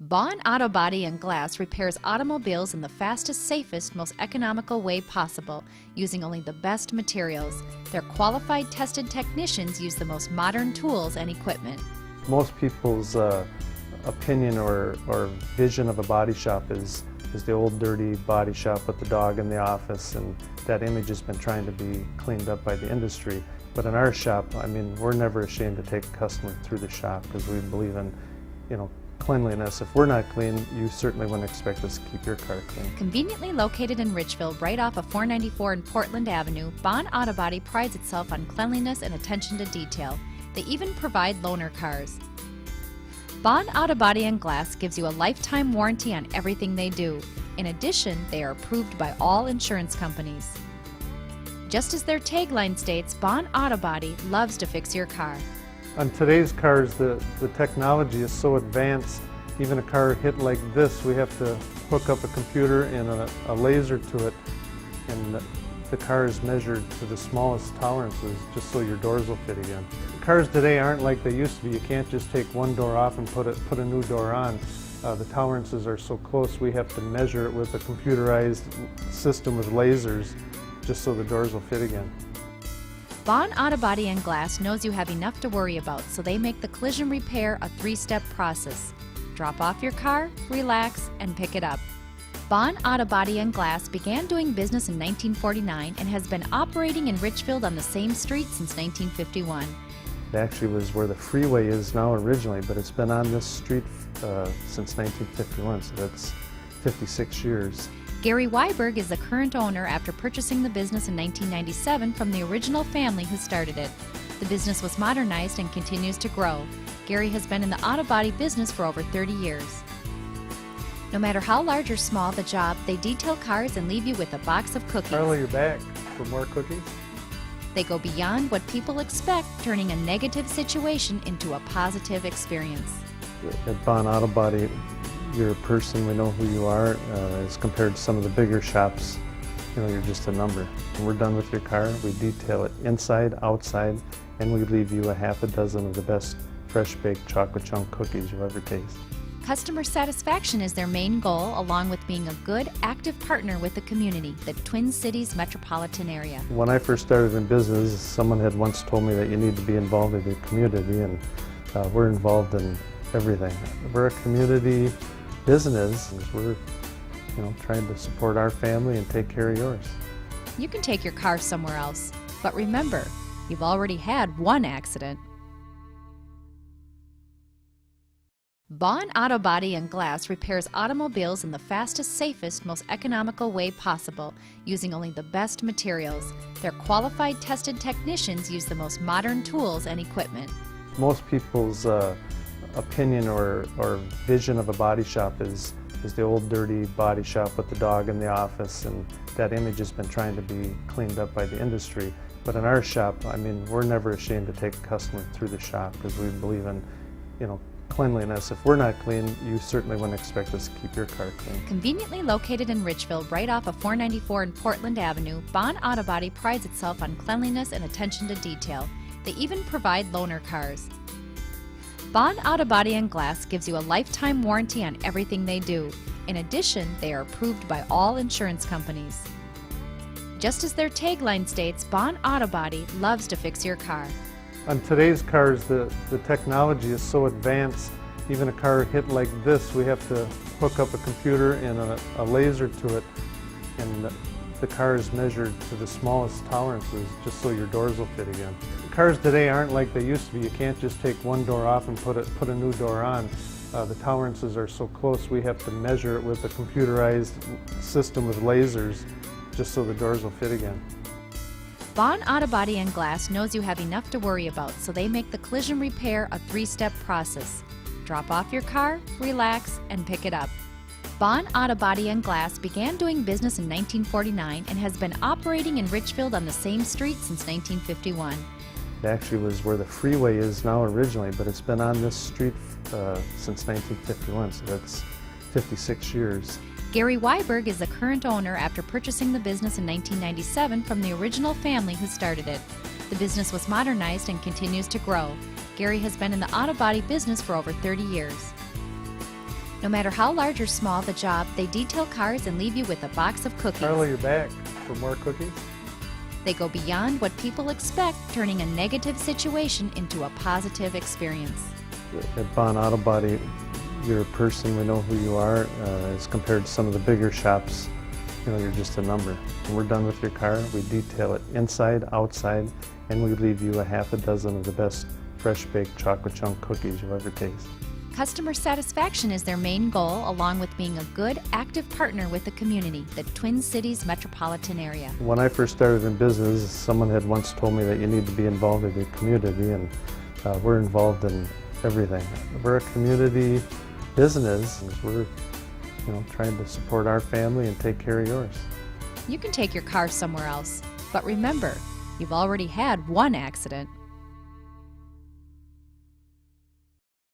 Bond Auto Body and Glass repairs automobiles in the fastest, safest, most economical way possible, using only the best materials. Their qualified, tested technicians use the most modern tools and equipment. Most people's opinion or vision of a body shop is the old dirty body shop with the dog in the office, and that image has been trying to be cleaned up by the industry. But in our shop, I mean, we're never ashamed to take a customer through the shop because we believe in, cleanliness. If we're not clean, you certainly wouldn't expect us to keep your car clean. Conveniently located in Richville, right off of 494 and Portland Avenue, Bond Auto Body prides itself on cleanliness and attention to detail. They even provide loaner cars. Bond Auto Body and Glass gives you a lifetime warranty on everything they do. In addition, they are approved by all insurance companies. Just as their tagline states, Bond Auto Body loves to fix your car. On today's cars, the technology is so advanced, even a car hit like this, we have to hook up a computer and a laser to it, and the car is measured to the smallest tolerances just so your doors will fit again. Cars today aren't like they used to be. You can't just take one door off and put a new door on. The tolerances are so close, we have to measure it with a computerized system with lasers just so the doors will fit again. Bond Auto Body and Glass knows you have enough to worry about, so they make the collision repair a three-step process. Drop off your car, relax, and pick it up. Bond Auto Body and Glass began doing business in 1949 and has been operating in Richfield on the same street since 1951. It actually was where the freeway is now originally, but it's been on this street since 1951, so that's 56 years. Gary Weiberg is the current owner after purchasing the business in 1997 from the original family who started it. The business was modernized and continues to grow. Gary has been in the auto body business for over 30 years. No matter how large or small the job, they detail cars and leave you with a box of cookies. Carla, you're back for more cookies? They go beyond what people expect, turning a negative situation into a positive experience. At Bond Auto Body, you're a person, we know who you are. As compared to some of the bigger shops, you're just a number. When we're done with your car, we detail it inside, outside, and we leave you a half a dozen of the best fresh baked chocolate chunk cookies you'll ever taste. Customer satisfaction is their main goal, along with being a good, active partner with the community, the Twin Cities metropolitan area. When I first started in business, someone had once told me that you need to be involved in the community, and we're involved in everything. We're a community business. We're trying to support our family and take care of yours. You can take your car somewhere else, but remember, you've already had one accident. Bond Auto Body and Glass repairs automobiles in the fastest, safest, most economical way possible, using only the best materials. Their qualified, tested technicians use the most modern tools and equipment. Most people's opinion or vision of a body shop is the old dirty body shop with the dog in the office, and that image has been trying to be cleaned up by the industry. But in our shop, I mean, we're never ashamed to take a customer through the shop because we believe in, cleanliness. If we're not clean, you certainly wouldn't expect us to keep your car clean. Conveniently located in Richville, right off of 494 and Portland Avenue, Bond Auto Body prides itself on cleanliness and attention to detail. They even provide loaner cars. Bond Auto Body and Glass gives you a lifetime warranty on everything they do. In addition, they are approved by all insurance companies. Just as their tagline states, Bond Auto Body loves to fix your car. On today's cars, the technology is so advanced, even a car hit like this, we have to hook up a computer and a laser to it, and the car is measured to the smallest tolerances just so your doors will fit again. Cars today aren't like they used to be. You can't just take one door off and put a new door on. The tolerances are so close, we have to measure it with a computerized system with lasers just so the doors will fit again. Bond Auto Body and Glass knows you have enough to worry about, so they make the collision repair a three-step process. Drop off your car, relax, and pick it up. Bond Auto Body and Glass began doing business in 1949 and has been operating in Richfield on the same street since 1951. It actually was where the freeway is now originally, but it's been on this street since 1951, so that's 56 years. Gary Weiberg is the current owner after purchasing the business in 1997 from the original family who started it. The business was modernized and continues to grow. Gary has been in the auto body business for over 30 years. No matter how large or small the job, they detail cars and leave you with a box of cookies. Carla, you're back for more cookies? They go beyond what people expect, turning a negative situation into a positive experience. At Bond Auto Body, you're a person, we know who you are, as compared to some of the bigger shops. You know, you're just a number. When we're done with your car, we detail it inside, outside, and we leave you a half a dozen of the best fresh baked chocolate chunk cookies you'll ever taste. Customer satisfaction is their main goal, along with being a good, active partner with the community, the Twin Cities metropolitan area. When I first started in business, someone had once told me that you need to be involved in the community, and we're involved in everything. We're a community business. We're, trying to support our family and take care of yours. You can take your car somewhere else, but remember, you've already had one accident.